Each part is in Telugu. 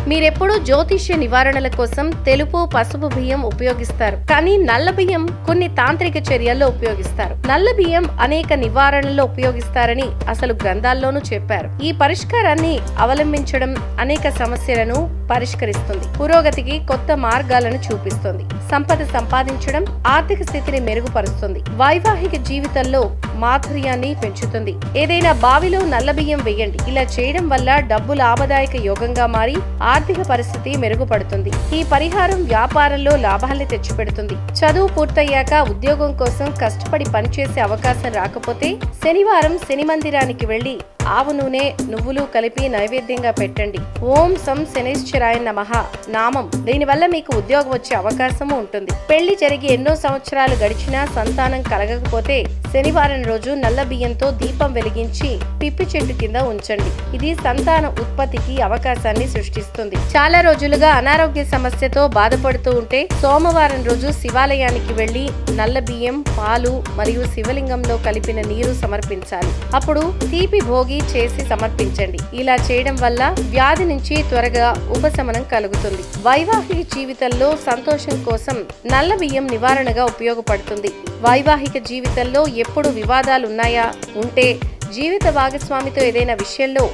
మీరెప్పుడూ జ్యోతిష్య నివారణల కోసం తెలుపు, పసుపు బియ్యం ఉపయోగిస్తారు. కానీ నల్ల బియ్యం కొన్ని తాంత్రిక చర్యల్లో ఉపయోగిస్తారు. నల్ల బియ్యం అనేక నివారణల్లో ఉపయోగిస్తారని అసలు గ్రంథాల్లోనూ చెప్పారు. ఈ పరిష్కారాన్ని అవలంబించడం అనేక సమస్యలను పరిష్కరిస్తుంది, పురోగతికి కొత్త మార్గాలను చూపిస్తుంది, సంపద సంపాదించడం, ఆర్థిక స్థితిని మెరుగుపరుస్తుంది, వైవాహిక జీవితంలో మాధుర్యాన్ని పెంచుతుంది. ఏదైనా బావిలో నల్ల బియ్యం వేయండి. ఇలా చేయడం వల్ల డబ్బు లాభదాయక యోగంగా మారి ఆర్థిక పరిస్థితి మెరుగుపడుతుంది. ఈ పరిహారం వ్యాపారంలో లాభాల్ని తెచ్చిపెడుతుంది. చదువు పూర్తయ్యాక ఉద్యోగం కోసం కష్టపడి పనిచేసే అవకాశం రాకపోతే శనివారం శని మందిరానికి వెళ్లి ఆవు నూనె, నువ్వులు కలిపి నైవేద్యంగా పెట్టండి. ఓం సం శనైశ్చరాయ నమః నామం. దీనివల్ల మీకు ఉద్యోగం వచ్చే అవకాశము ఉంటుంది. పెళ్లి జరిగి ఎన్నో సంవత్సరాలు గడిచినా సంతానం కలగకపోతే శనివారం రోజు నల్ల బియ్యంతో దీపం వెలిగించి పిప్పి చెట్టు కింద ఉంచండి. ఇది సంతాన ఉత్పత్తికి అవకాశాన్ని సృష్టిస్తుంది. చాలా రోజులుగా అనారోగ్య సమస్యతో బాధపడుతూ ఉంటే సోమవారం రోజు శివాలయానికి వెళ్లి నల్ల బియ్యం, పాలు మరియు శివలింగంలో కలిపిన నీరు సమర్పించాలి. అప్పుడు తీపి భోగి చేసి సమర్పించండి. ఇలా చేయడం వల్ల వ్యాధి నుంచి త్వరగా ఉపశమనం కలుగుతుంది. వైవాహిక జీవితంలో సంతోషం కోసం నల్ల బియ్యం నివారణగా ఉపయోగపడుతుంది. వైవాహిక జీవితంలో ఎప్పుడు వివాదాలు ఉన్నాయా, ఉంటే జీవిత భాగస్వామితో ఏదైనా విషయంలో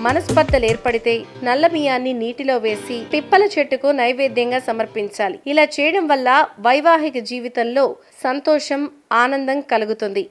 మనస్పర్ధలు ఏర్పడితే నల్ల బియ్యాన్ని నీటిలో వేసి పిప్పల చెట్టుకు నైవేద్యంగా సమర్పించాలి. ఇలా చేయడం వల్ల వైవాహిక జీవితంలో సంతోషం, ఆనందం కలుగుతుంది.